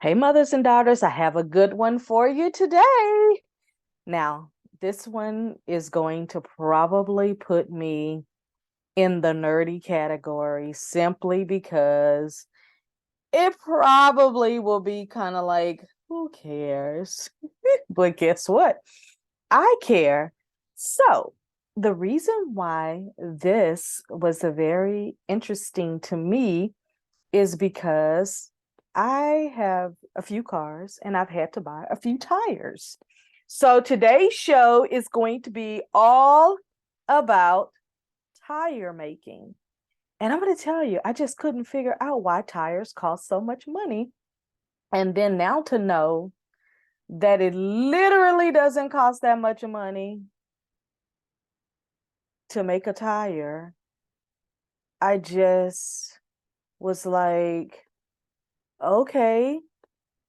Hey, mothers and daughters, I have a good one for you today. Now, this one is going to probably put me in the nerdy category simply because it probably will be kind of like, who cares? But guess what? I care. So, the reason why this was a very interesting to me is because I have a few cars and I've had to buy a few tires. So today's show is going to be all about tire making. And I'm going to tell you, I just couldn't figure out why tires cost so much money. And then now to know that it literally doesn't cost that much money to make a tire, I just was like, okay,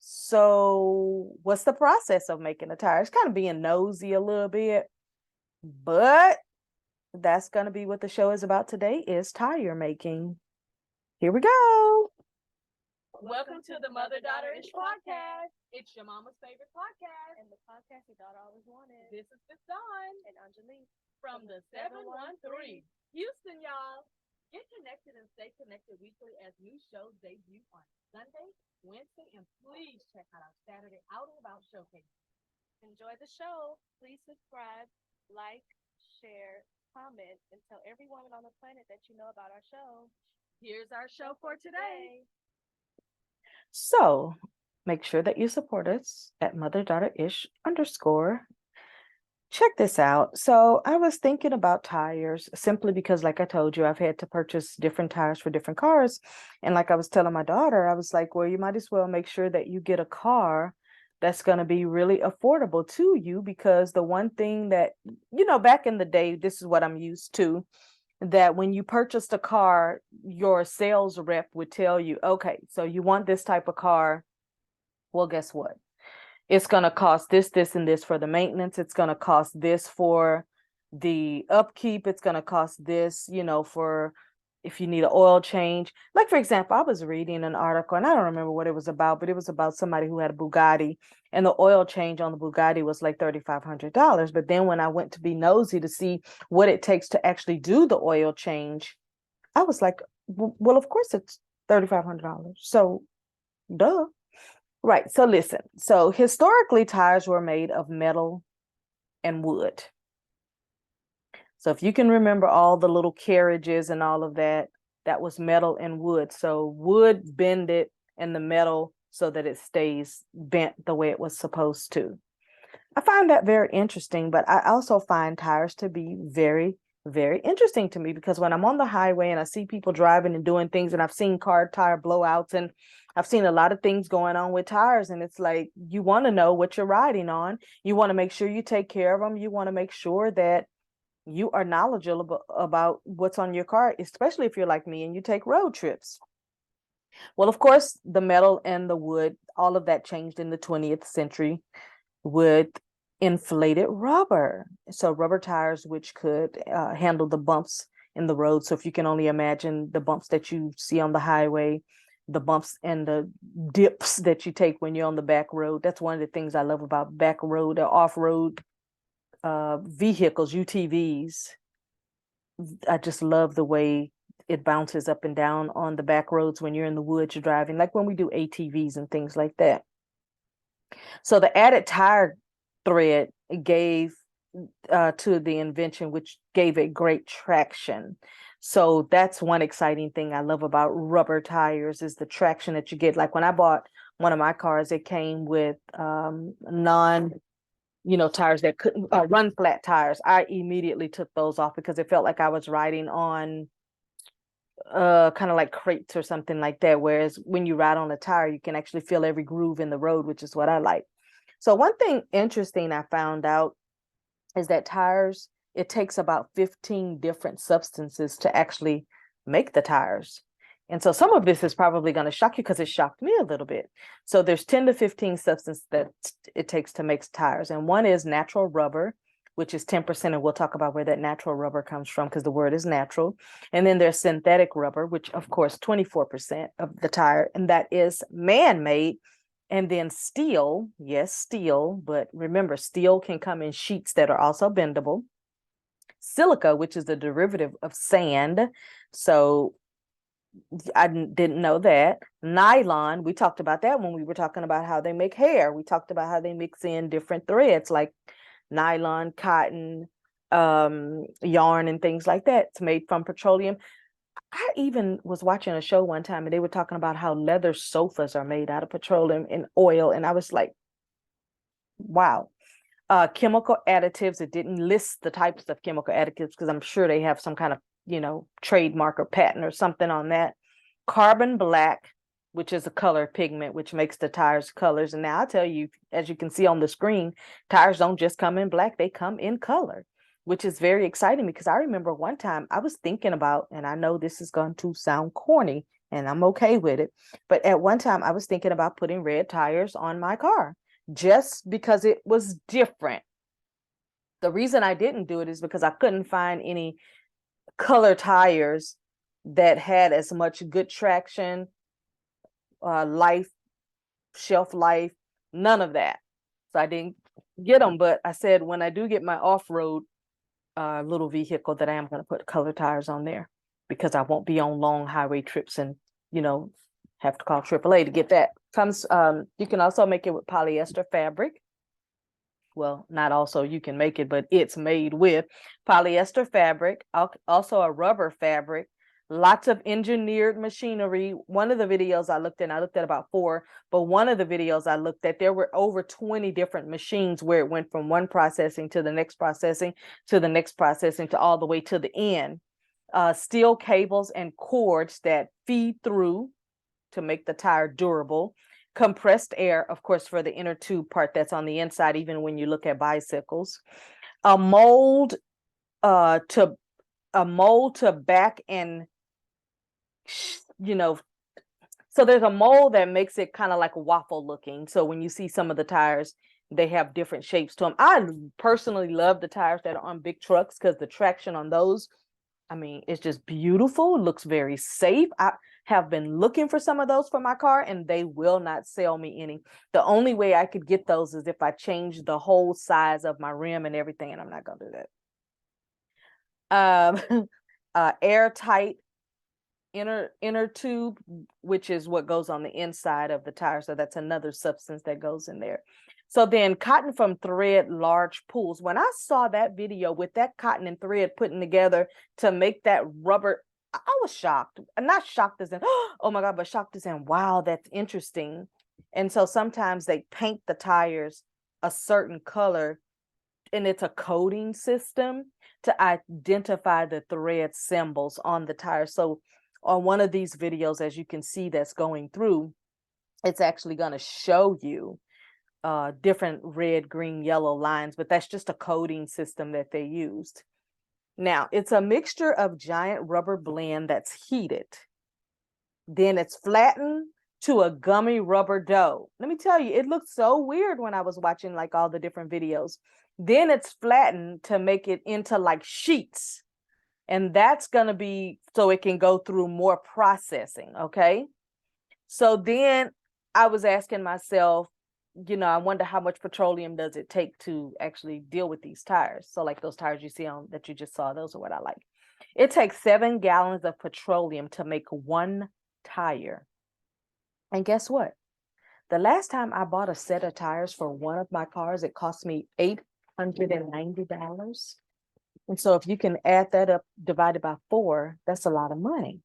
so what's the process of making a tire? It's kind of being nosy a little bit, but that's going to be what the show is about today is tire making. Here we go. Welcome to the Mother Daughter-ish podcast. It's your mama's favorite podcast. And the podcast your daughter always wanted. This is Paiton And Aungelique. from the 713 Houston, y'all. Get connected and stay connected weekly as new shows debut on Sunday, Wednesday, and please check out our Saturday Out and About showcase. Enjoy the show. Please subscribe, like, share, comment, and tell every woman on the planet that you know about our show. Here's our show for today. So make sure that you support us at mother-daughter-ish_. Check this out. So I was thinking about tires simply because, like I told you, I've had to purchase different tires for different cars. And like I was telling my daughter, I was like, well, you might as well make sure that you get a car that's going to be really affordable to you, because the one thing that, back in the day, this is what I'm used to, that when you purchased a car, your sales rep would tell you, okay, so you want this type of car. Well, guess what? It's going to cost this, this, and this for the maintenance. It's going to cost this for the upkeep. It's going to cost this, for if you need an oil change. Like, for example, I was reading an article and I don't remember what it was about, but it was about somebody who had a Bugatti and the oil change on the Bugatti was like $3,500. But then when I went to be nosy to see what it takes to actually do the oil change, I was like, well, of course it's $3,500. So, duh. Right. So listen. So historically, tires were made of metal and wood. So if you can remember all the little carriages and all of that, that was metal and wood. So wood bended in the metal so that it stays bent the way it was supposed to. I find that very interesting, but I also find tires to be very, very interesting to me, because when I'm on the highway and I see people driving and doing things, and I've seen car tire blowouts, and I've seen a lot of things going on with tires, and it's like, you want to know what you're riding on. You want to make sure you take care of them. You want to make sure that you are knowledgeable about what's on your car, especially if you're like me and you take road trips. Well, of course, the metal and the wood, all of that changed in the 20th century with inflated rubber. So rubber tires, which could handle the bumps in the road. So if you can only imagine the bumps that you see on the highway, the bumps and the dips that you take when you're on the back road. That's one of the things I love about back road or off-road vehicles, UTVs. I just love the way it bounces up and down on the back roads when you're in the woods, you're driving, like when we do ATVs and things like that. So the added tire thread gave to the invention, which gave it great traction. So that's one exciting thing I love about rubber tires, is the traction that you get. Like when I bought one of my cars, it came with non tires that couldn't run flat tires. I immediately took those off because it felt like I was riding on kind of like crates or something like that. Whereas when you ride on a tire, you can actually feel every groove in the road, which is what I like. So one thing interesting I found out is that tires, it takes about 15 different substances to actually make the tires. And so some of this is probably going to shock you, because it shocked me a little bit. So there's 10 to 15 substances that it takes to make tires. And one is natural rubber, which is 10%. And we'll talk about where that natural rubber comes from, because the word is natural. And then there's synthetic rubber, which of course 24% of the tire, and that is man-made. And then steel, yes, steel, but remember, steel can come in sheets that are also bendable. Silica, which is a derivative of sand. So I didn't know that. Nylon, we talked about that when we were talking about how they make hair. We talked about how they mix in different threads like nylon, cotton, yarn, and things like that. It's made from petroleum. I even was watching a show one time and they were talking about how leather sofas are made out of petroleum and oil. And I was like, wow. Chemical additives, it didn't list the types of chemical additives because I'm sure they have some kind of, trademark or patent or something on that. Carbon black, which is a color pigment, which makes the tires colors. And now I'll tell you, as you can see on the screen, tires don't just come in black, they come in color, which is very exciting because I remember one time I was thinking about, and I know this is going to sound corny and I'm okay with it, but at one time I was thinking about putting red tires on my car just because it was different. The reason I didn't do it is because I couldn't find any color tires that had as much good traction, shelf life, none of that. So I didn't get them. But I said when I do get my off-road little vehicle, that I am going to put color tires on there because I won't be on long highway trips and have to call AAA to get that. You can also make it with polyester fabric. Well, not also you can make it, but it's made with polyester fabric, also a rubber fabric, lots of engineered machinery. One of the videos I looked at about 4, but one of the videos I looked at, there were over 20 different machines where it went from one processing to the next processing to the next processing to all the way to the end. Steel cables and cords that feed through to make the tire durable. Compressed air, of course, for the inner tube part that's on the inside, even when you look at bicycles. A mold to back and so there's a mold that makes it kind of like waffle looking. So when you see some of the tires, they have different shapes to them. I personally love the tires that are on big trucks because the traction on those, I mean, it's just beautiful. It looks very safe. I have been looking for some of those for my car and they will not sell me any. The only way I could get those is if I change the whole size of my rim and everything, and I'm not going to do that. Airtight inner tube, which is what goes on the inside of the tire. So that's another substance that goes in there. So then cotton from thread large pools. When I saw that video with that cotton and thread putting together to make that rubber, I was shocked. Not shocked as in, oh my God, but shocked as in, wow, that's interesting. And so sometimes they paint the tires a certain color and it's a coding system to identify the thread symbols on the tire. So on one of these videos, as you can see that's going through, it's actually going to show you different red, green, yellow lines, but that's just a coding system that they used. Now, it's a mixture of giant rubber blend that's heated. Then it's flattened to a gummy rubber dough. Let me tell you, it looked so weird when I was watching like all the different videos. Then it's flattened to make it into like sheets. And that's going to be so it can go through more processing. Okay. So then I was asking myself, I wonder how much petroleum does it take to actually deal with these tires? So like those tires you see on that you just saw, those are what I like. It takes 7 gallons of petroleum to make one tire. And guess what? The last time I bought a set of tires for one of my cars, it cost me $890. And so if you can add that up divided by 4, that's a lot of money.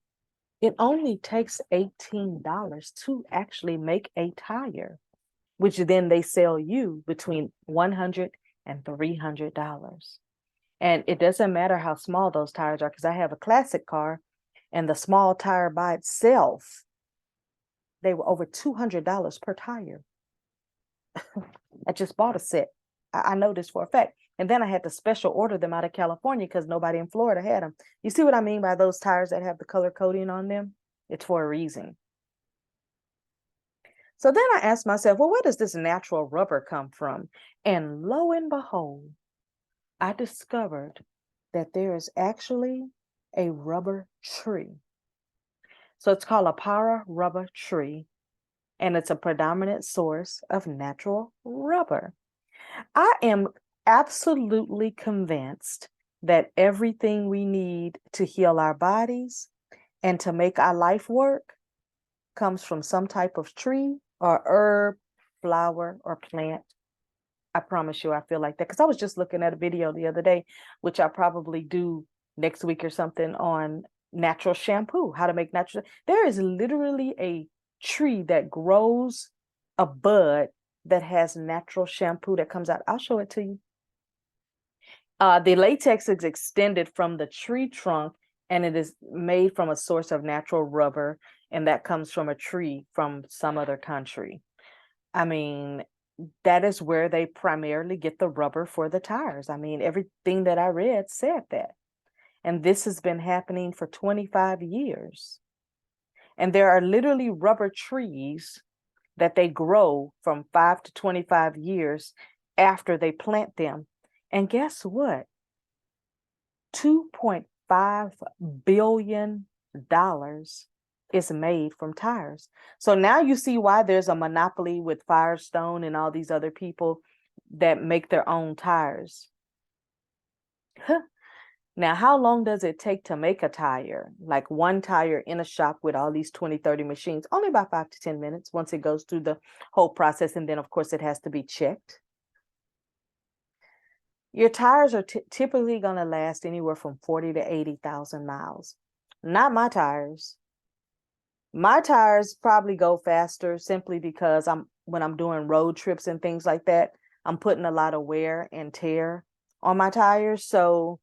It only takes $18 to actually make a tire, which then they sell you between $100 and $300. And it doesn't matter how small those tires are, because I have a classic car and the small tire by itself, they were over $200 per tire. I just bought a set. I know this for a fact. And then I had to special order them out of California because nobody in Florida had them. You see what I mean by those tires that have the color coding on them? It's for a reason. So then I asked myself, well, where does this natural rubber come from? And lo and behold, I discovered that there is actually a rubber tree. So it's called a para rubber tree. and it's a predominant source of natural rubber. I am absolutely convinced that everything we need to heal our bodies and to make our life work comes from some type of tree or herb, flower, or plant. I promise you, I feel like that because I was just looking at a video the other day, which I'll probably do next week or something on natural shampoo, how to make natural. There is literally a tree that grows a bud that has natural shampoo that comes out. I'll show it to you. The latex is extended from the tree trunk and it is made from a source of natural rubber, and that comes from a tree from some other country. I mean, that is where they primarily get the rubber for the tires. I mean, everything that I read said that. And this has been happening for 25 years. And there are literally rubber trees that they grow from 5 to 25 years after they plant them. And guess what? $2.5 billion is made from tires. So now you see why there's a monopoly with Firestone and all these other people that make their own tires. Now, how long does it take to make a tire? Like one tire in a shop with all these 20, 30 machines, only about 5 to 10 minutes once it goes through the whole process. And then, of course, it has to be checked. Your tires are typically going to last anywhere from 40 to 80,000 miles. Not my tires. My tires probably go faster simply because when I'm doing road trips and things like that, I'm putting a lot of wear and tear on my tires. So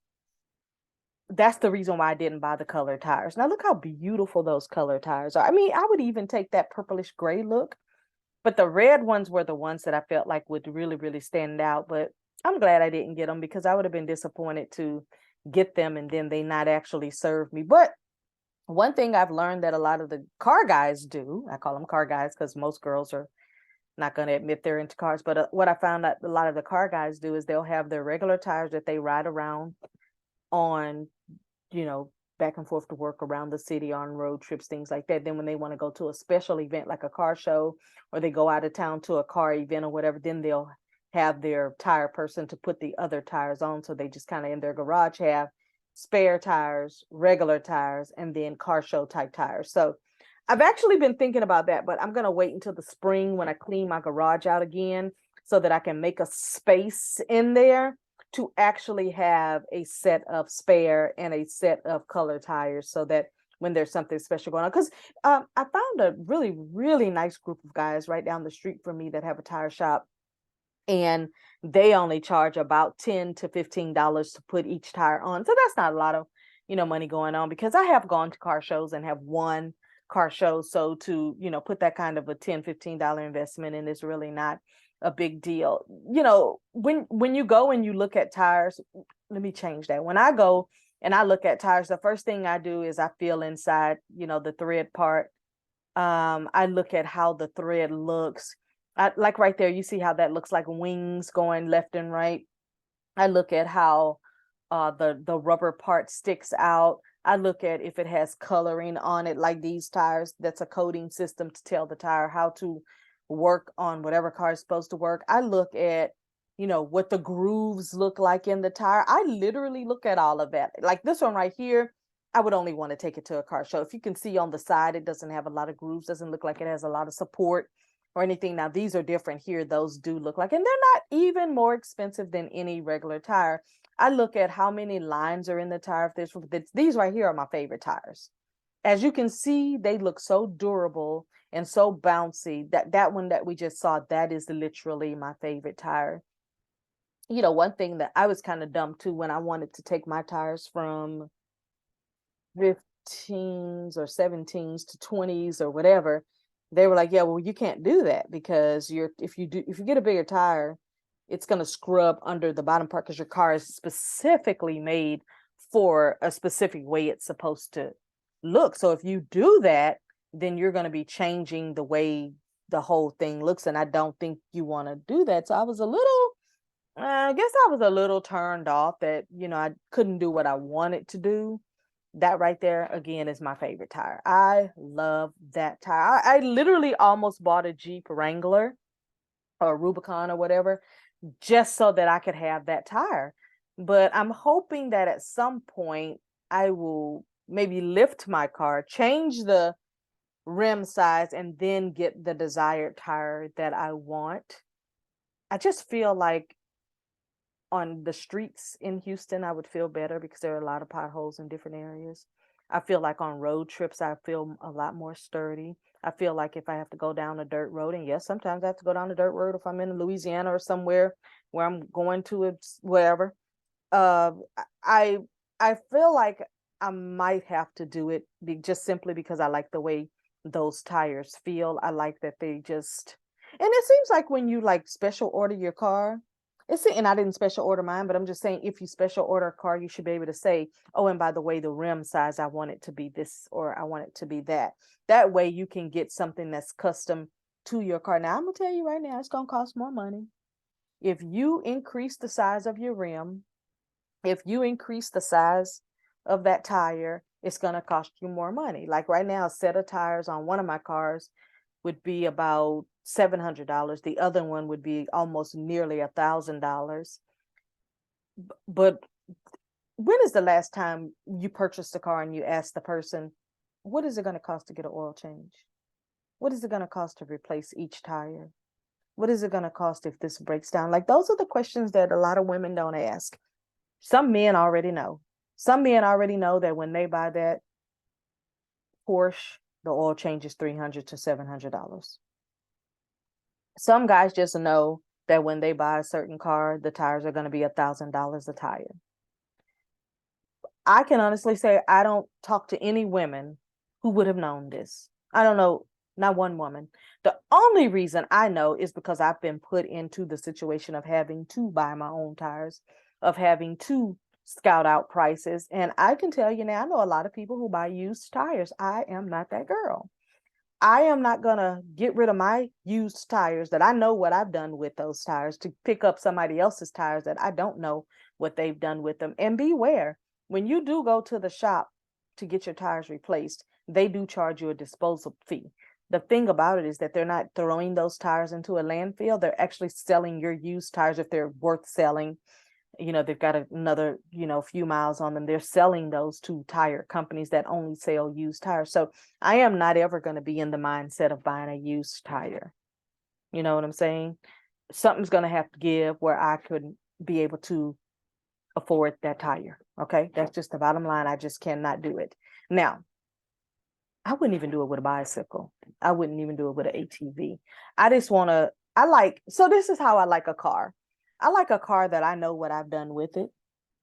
that's the reason why I didn't buy the color tires. Now look how beautiful those color tires are. I mean, I would even take that purplish gray look, but the red ones were the ones that I felt like would really, really stand out. But I'm glad I didn't get them because I would have been disappointed to get them and then they not actually serve me. But one thing I've learned that a lot of the car guys do, I call them car guys because most girls are not going to admit they're into cars, but what I found that a lot of the car guys do is they'll have their regular tires that they ride around on, back and forth to work around the city on road trips, things like that. Then when they want to go to a special event like a car show, or they go out of town to a car event or whatever, then they'll have their tire person to put the other tires on. So they just kind of in their garage have spare tires, regular tires, and then car show type tires. So I've actually been thinking about that, but I'm going to wait until the spring when I clean my garage out again so that I can make a space in there to actually have a set of spare and a set of color tires so that when there's something special going on. Because I found a really, really nice group of guys right down the street from me that have a tire shop. And they only charge about $10 to $15 to put each tire on. So that's not a lot of, money going on because I have gone to car shows and have won car shows. So to, put that kind of a $10, $15 investment in is really not a big deal. When you go and you look at tires, let me change that. When I go and I look at tires, the first thing I do is I feel inside, the thread part. I look at how the thread looks. Like right there, you see how that looks like wings going left and right. I look at how the rubber part sticks out. I look at if it has coloring on it, like these tires. That's a coating system to tell the tire how to work on whatever car is supposed to work. I look at, what the grooves look like in the tire. I literally look at all of that. Like this one right here, I would only want to take it to a car show. If you can see on the side, it doesn't have a lot of grooves, doesn't look like it has a lot of support or anything. Now these are different here. Those do look like, and they're not even more expensive than any regular tire. I look at how many lines are in the tire. If these right here are my favorite tires. As you can see, they look so durable and so bouncy. That one that we just saw, that is literally my favorite tire. One thing that I was kind of dumb too when I wanted to take my tires from 15s or 17s to 20s or whatever, they were like, yeah, well, you can't do that because if you get a bigger tire, it's going to scrub under the bottom part because your car is specifically made for a specific way it's supposed to look. So if you do that, then you're going to be changing the way the whole thing looks. And I don't think you want to do that. So I was I guess I was a little turned off that, I couldn't do what I wanted to do. That right there, again, is my favorite tire. I love that tire. I literally almost bought a Jeep Wrangler or Rubicon or whatever, just so that I could have that tire. But I'm hoping that at some point I will maybe lift my car, change the rim size, and then get the desired tire that I want. I just feel like on the streets in Houston, I would feel better because there are a lot of potholes in different areas. I feel like on road trips, I feel a lot more sturdy. I feel like if I have to go down a dirt road, and yes, sometimes I have to go down a dirt road if I'm in Louisiana or somewhere where I'm going to it, wherever. Uh, I I feel like I might have to do it just simply because I like the way those tires feel. I like that they just, and it seems like when you like special order your car, and I didn't special order mine, but I'm just saying if you special order a car, you should be able to say, oh, and by the way, the rim size, I want it to be this or I want it to be that. That way you can get something that's custom to your car. Now, I'm gonna tell you right now, it's gonna cost more money. If you increase the size of your rim, if you increase the size of that tire, it's going to cost you more money. Like right now, a set of tires on one of my cars would be about $700. The other one would be almost nearly $1,000. But when is the last time you purchased a car and you asked the person, what is it going to cost to get an oil change? What is it going to cost to replace each tire? What is it going to cost if this breaks down? Like those are the questions that a lot of women don't ask. Some men already know. Some men already know that when they buy that Porsche, the oil change is $300 to $700. Some guys just know that when they buy a certain car, the tires are going to be $1,000 a tire. I can honestly say I don't talk to any women who would have known this. I don't know, not one woman. The only reason I know is because I've been put into the situation of having to buy my own tires, of having to scout out prices. And I can tell you now, I know a lot of people who buy used tires. I am not that girl. I am not going to get rid of my used tires that I know what I've done with those tires to pick up somebody else's tires that I don't know what they've done with them. And beware, when you do go to the shop to get your tires replaced, they do charge you a disposal fee. The thing about it is that they're not throwing those tires into a landfill. They're actually selling your used tires if they're worth selling. They've got another, few miles on them. They're selling those to tire companies that only sell used tires. So I am not ever going to be in the mindset of buying a used tire. You know what I'm saying? Something's going to have to give where I could be able to afford that tire. Okay. That's just the bottom line. I just cannot do it. Now, I wouldn't even do it with a bicycle. I wouldn't even do it with an ATV. So this is how I like a car. I like a car that I know what I've done with it.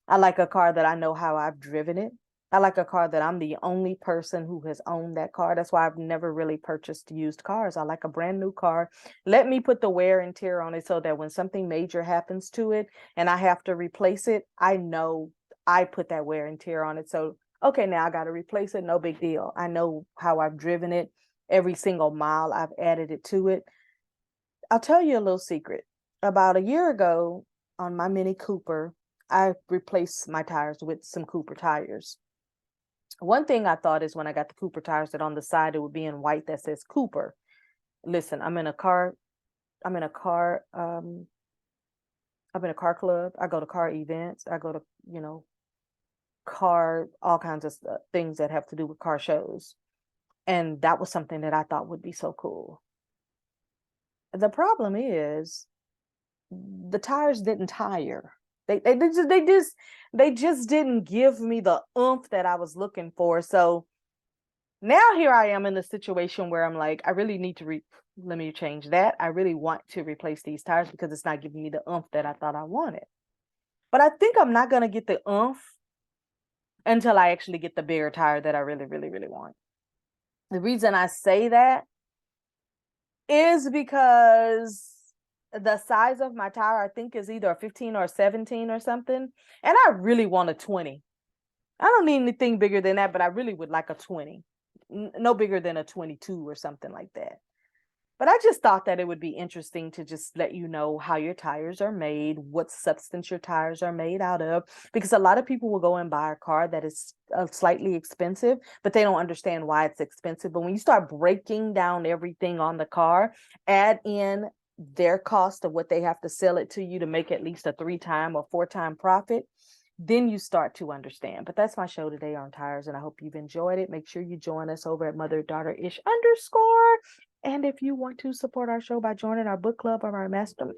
I like a car that I know how I've driven it. I like a car that I'm the only person who has owned that car. That's why I've never really purchased used cars. I like a brand new car. Let me put the wear and tear on it so that when something major happens to it and I have to replace it, I know I put that wear and tear on it. So, okay, now I got to replace it. No big deal. I know how I've driven it. Every single mile I've added it to it. I'll tell you a little secret. About a year ago on my Mini Cooper, I replaced my tires with some Cooper tires. One thing I thought is when I got the Cooper tires that on the side it would be in white that says Cooper. Listen, I'm in a car club. I go to car events. I go to, all kinds of things that have to do with car shows. And that was something that I thought would be so cool. The problem is the tires didn't tire. They just didn't give me the oomph that I was looking for. So now here I am in the situation where I'm like, I really need to let me change that. I really want to replace these tires because it's not giving me the oomph that I thought I wanted. But I think I'm not going to get the oomph until I actually get the bigger tire that I really, really, really want. The reason I say that is because the size of my tire, I think, is either a 15 or a 17 or something. And I really want a 20. I don't need anything bigger than that, but I really would like a 20. No bigger than a 22 or something like that. But I just thought that it would be interesting to just let you know how your tires are made, what substance your tires are made out of, because a lot of people will go and buy a car that is slightly expensive, but they don't understand why it's expensive. But when you start breaking down everything on the car, add in their cost of what they have to sell it to you to make at least a 3-time or 4-time profit, then you start to understand. But that's my show today on tires, and I hope you've enjoyed it. Make sure you join us over at mother-daughter-ish_. And if you want to support our show by joining our book club or our master.